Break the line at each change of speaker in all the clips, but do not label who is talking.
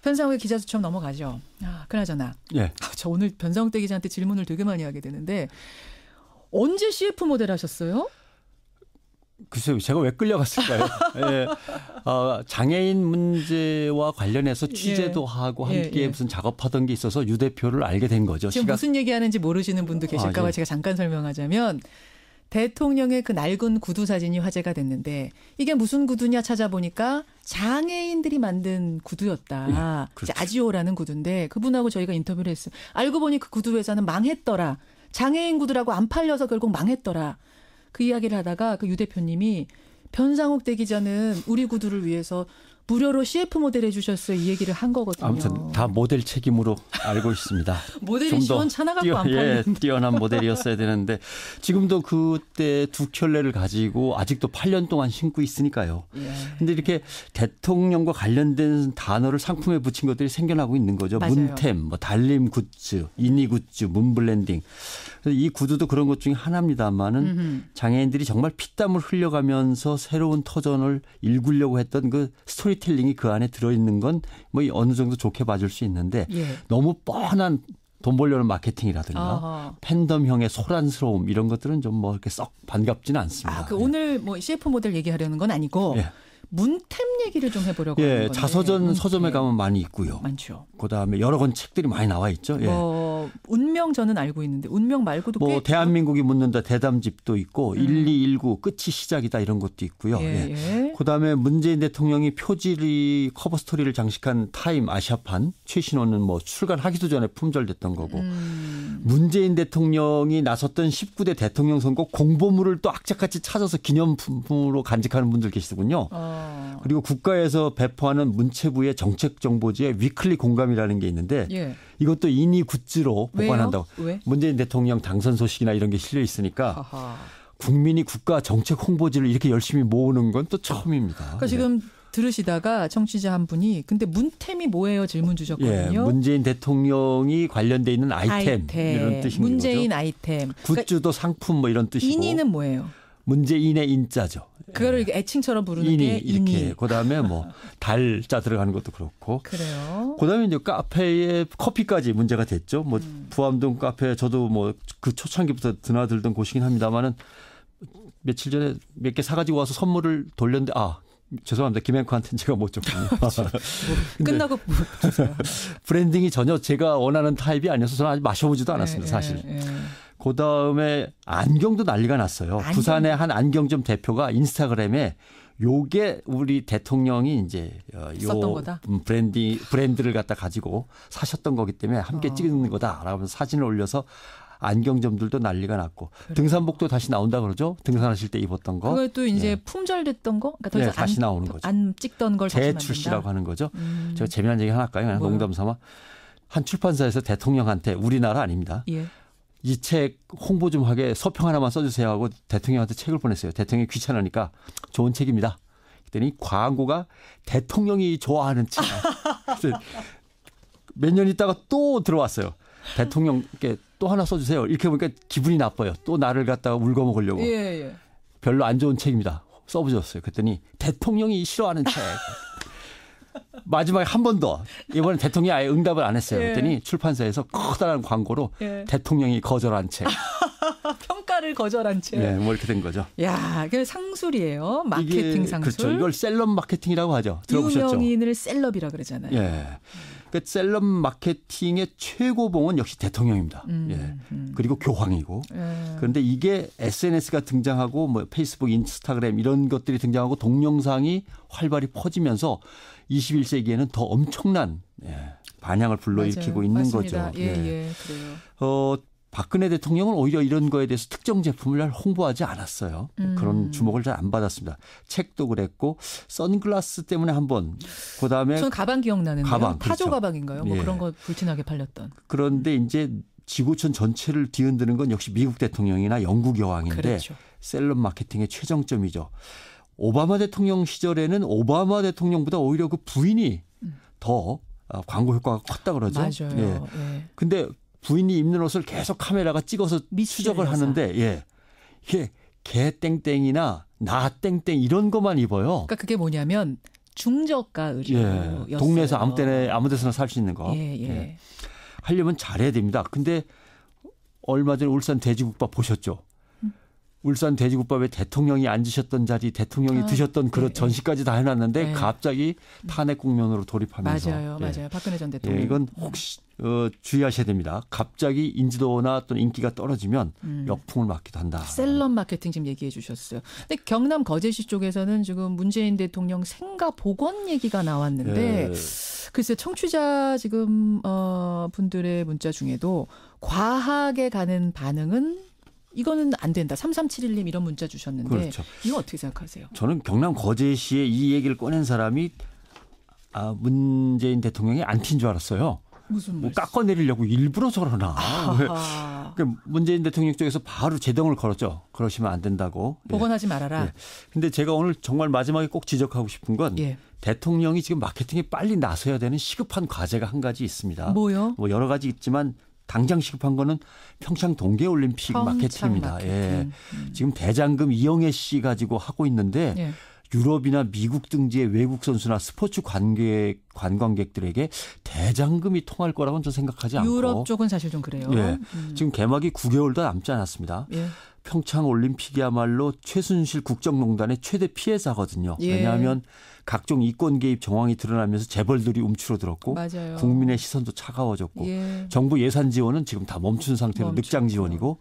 변상욱의 기자수첩 넘어가죠. 그나저나.
예.
저 오늘 변상욱 기자한테 질문을 되게 많이 하게 되는데 언제 CF 모델 하셨어요?
글쎄요, 제가 왜 끌려갔을까요? 예. 장애인 문제와 관련해서 취재도 하고 함께 무슨 작업하던 게 있어서 유 대표를 알게 된 거죠.
지금 무슨 얘기하는지 모르시는 분도 계실까 봐
예.
제가 잠깐 설명하자면 대통령의 그 낡은 구두 사진이 화제가 됐는데 이게 무슨 구두냐 찾아보니까 장애인들이 만든 구두였다.
예, 그렇죠.
아지오라는 구두인데 그분하고 저희가 인터뷰를 했어요. 알고 보니 그 구두 회사는 망했더라. 장애인 구두라고 안 팔려서 결국 망했더라. 그 이야기를 하다가 그 유 대표님이 변상욱 대기자는 우리 구두를 위해서 무료로 CF 모델 해주셨어요. 이 얘기를 한 거거든요.
아무튼 다 모델 책임으로 알고 있습니다.
모델이 시원찮아갖고 안 팔리는데.
뛰어난 모델이었어야 되는데 지금도 그때 두 켤레를 가지고 아직도 8년 동안 신고 있으니까요. 그런데 이렇게 대통령과 관련된 단어를 상품에 붙인 것들이 생겨나고 있는 거죠.
맞아요.
문템, 뭐 달림 굿즈, 이니 굿즈, 문블렌딩. 그래서 이 구두도 그런 것 중에 하나입니다만은 장애인들이 정말 피땀을 흘려가면서 새로운 터전을 일구려고 했던 그 스토리텔링이 그 안에 들어있는 건 뭐 어느 정도 좋게 봐줄 수 있는데 너무 뻔한 돈 벌려는 마케팅이라든가 팬덤형의 소란스러움 이런 것들은 좀 뭐 이렇게 썩 반갑지는 않습니다.
오늘 뭐 CF 모델 얘기하려는 건 아니고 문템 얘기를 좀 해보려고 하는 건데.
자서전
문템.
서점에 가면 많이 있고요.
많죠.
그다음에 여러 권 책들이 많이 나와 있죠.
운명 저는 알고 있는데 운명 말고도 꽤
대한민국이 묻는다 대담집도 있고 1219 끝이 시작이다 이런 것도 있고요. 그다음에 문재인 대통령이 표지리 커버 스토리를 장식한 타임 아시아판 최신호는 뭐 출간하기도 전에 품절됐던 거고 문재인 대통령이 나섰던 19대 대통령 선거 공보물을 또 악착같이 찾아서 기념품으로 간직하는 분들 계시더군요. 그리고 국가에서 배포하는 문체부의 정책정보지에 위클리 공감이라는 게 있는데 이것도 이니 굿즈로 보관한다고.
왜?
문재인 대통령 당선 소식이나 이런 게 실려 있으니까 국민이 국가 정책 홍보지를 이렇게 열심히 모으는 건 또 처음입니다.
그러니까 지금 들으시다가 청취자 한 분이 근데 문템이 뭐예요? 질문 주셨거든요.
문재인 대통령이 관련돼 있는 아이템. 이런 뜻인
문재인
거죠.
아이템.
굿즈도 그러니까 상품 뭐 이런 뜻이고.
이니는 뭐예요?
문재인의 인자죠.
그거를 애칭처럼 부르는
이니
게
이렇게.
이니.
그다음에 뭐 달자 들어가는 것도 그렇고.
그래요.
그다음에 이제 카페에 커피까지 문제가 됐죠. 뭐 부암동 카페 저도 뭐 그 초창기부터 드나들던 곳이긴 합니다만은 며칠 전에 몇 개 사가지고 와서 선물을 돌렸는데 죄송합니다. 김앵커한테는 제가 못 줬군요.
끝나고 주세요.
브랜딩이 전혀 제가 원하는 타입이 아니어서 저는 아직 마셔보지도 않았습니다. 사실. 그다음에 안경도 난리가 났어요. 부산의 한 안경점 대표가 인스타그램에 요게 우리 대통령이 이제
썼던 거다.
브랜드를 갖다 가지고 사셨던 거기 때문에 함께 찍는 거다라고 하면서 사진을 올려서 안경점들도 난리가 났고 등산복도 다시 나온다 그러죠. 등산하실 때 입었던 거.
그것도 이제 품절됐던 거. 그러니까 더 이상
다시 나오는 거죠.
안 찍던 걸 다시
재출시라고 하는 거죠. 제가 재미난 얘기 하나 할까요? 그냥 농담 삼아. 한 출판사에서 대통령한테 우리나라 아닙니다. 이 책 홍보 좀 하게 서평 하나만 써주세요 하고 대통령한테 책을 보냈어요. 대통령이 귀찮으니까 좋은 책입니다. 그랬더니 광고가 대통령이 좋아하는 책. 몇 년 있다가 또 들어왔어요. 대통령께 또 하나 써주세요. 이렇게 보니까 기분이 나빠요. 또 나를 갖다가 울거먹으려고. 별로 안 좋은 책입니다. 써보셨어요. 그랬더니 대통령이 싫어하는 책. 마지막에 한 번 더. 이번엔 대통령이 아예 응답을 안 했어요. 그랬더니 출판사에서 커다란 광고로 대통령이 거절한 책.
평가를 거절한 책.
뭐 이렇게 된 거죠.
야, 그게 상술이에요. 마케팅 상술.
그렇죠. 이걸 셀럽 마케팅이라고 하죠. 들어보셨죠?
유명인을 셀럽이라 그러잖아요.
그 셀럽 마케팅의 최고봉은 역시 대통령입니다. 그리고 교황이고. 그런데 이게 SNS가 등장하고 뭐 페이스북, 인스타그램 이런 것들이 등장하고 동영상이 활발히 퍼지면서 21세기에는 더 엄청난 반향을 불러일으키고 있는
맞습니다.
거죠.
그래요.
박근혜 대통령은 오히려 이런 거에 대해서 특정 제품을 잘 홍보하지 않았어요. 그런 주목을 잘 안 받았습니다. 책도 그랬고 선글라스 때문에 한번 그다음에
저는 가방 기억나는데요. 타조
그렇죠.
가방인가요? 뭐 그런 거 불티나게 팔렸던.
그런데 이제 지구촌 전체를 뒤흔드는 건 역시 미국 대통령이나 영국 여왕인데
그렇죠.
셀럽 마케팅의 최정점이죠. 오바마 대통령 시절에는 오바마 대통령보다 오히려 그 부인이 더 광고 효과가 컸다 그러죠.
맞아요.
근데 부인이 입는 옷을 계속 카메라가 찍어서 추적을 하는데 이게 개 땡땡이나 나 땡땡 이런 것만 입어요.
그러니까 그게 뭐냐면 중저가 의료였어요.
예. 동네에서 아무 데서나 살 수 있는 거. 예. 하려면 잘해야 됩니다. 근데 얼마 전에 울산 돼지국밥 보셨죠? 울산 돼지국밥에 대통령이 앉으셨던 자리, 대통령이 드셨던 그릇 전시까지 다 해놨는데 갑자기 탄핵 국면으로 돌입하면서.
맞아요. 박근혜 전 대통령.
이건 혹시 주의하셔야 됩니다. 갑자기 인지도나 또는 인기가 떨어지면 역풍을 맞기도 한다.
셀럽 마케팅 지금 얘기해 주셨어요. 근데 경남 거제시 쪽에서는 지금 문재인 대통령 생가 복원 얘기가 나왔는데 글쎄 청취자 지금 분들의 문자 중에도 과하게 가는 반응은 이거는 안 된다. 3371님 이런 문자 주셨는데
그렇죠.
이거 어떻게 생각하세요?
저는 경남 거제시에 이 얘기를 꺼낸 사람이 문재인 대통령의 안티인 줄 알았어요.
무슨
뭐 깎아내리려고 일부러 저러나. 그러니까 문재인 대통령 쪽에서 바로 제동을 걸었죠. 그러시면 안 된다고.
복원하지 말아라.
그런데 제가 오늘 정말 마지막에 꼭 지적하고 싶은 건 대통령이 지금 마케팅에 빨리 나서야 되는 시급한 과제가 한 가지 있습니다.
뭐요?
뭐 여러 가지 있지만 당장 시급한 거는 평창 동계올림픽 마케팅입니다. 지금 대장금 이영애 씨 가지고 하고 있는데 유럽이나 미국 등지의 외국 선수나 스포츠 관광객들에게 대장금이 통할 거라고는 좀 생각하지 않고.
유럽 쪽은 사실 좀 그래요.
지금 개막이 9개월도 남지 않았습니다. 평창 올림픽이야말로 최순실 국정농단의 최대 피해자거든요. 왜냐하면 각종 이권 개입 정황이 드러나면서 재벌들이 움츠러들었고
맞아요.
국민의 시선도 차가워졌고 정부 예산 지원은 지금 다 멈춘 상태로 늑장 지원이고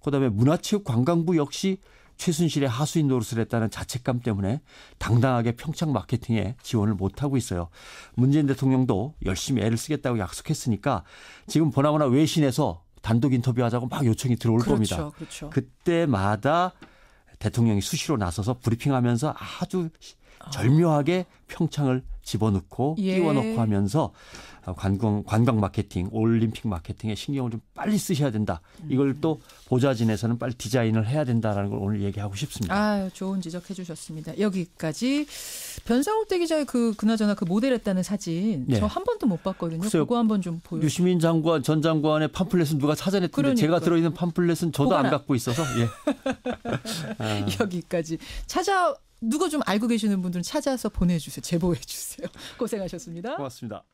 그다음에 문화체육관광부 역시 최순실의 하수인 노릇을 했다는 자책감 때문에 당당하게 평창 마케팅에 지원을 못하고 있어요. 문재인 대통령도 열심히 애를 쓰겠다고 약속했으니까 지금 보나마나 외신에서 단독 인터뷰하자고 막 요청이 들어올 겁니다. 그때마다 대통령이 수시로 나서서 브리핑하면서 아주 절묘하게 평창을 집어넣고 끼워넣고 하면서 관광 마케팅, 올림픽 마케팅에 신경을 좀 빨리 쓰셔야 된다. 이걸 또 보좌진에서는 빨리 디자인을 해야 된다라는 걸 오늘 얘기하고 싶습니다.
좋은 지적해 주셨습니다. 여기까지 변상욱 대기자의 그나저나 그 모델했다는 사진 저 한 번도 못 봤거든요. 글쎄요, 그거 한번 좀 보여주세요.
유시민 장관 전 장관의 팜플렛은 누가 찾아냈던데 제가 들어있는 팜플렛은 저도 안 갖고 있어서.
여기까지 누가 좀 알고 계시는 분들은 찾아서 보내주세요. 제보해 주세요. 고생하셨습니다.
고맙습니다.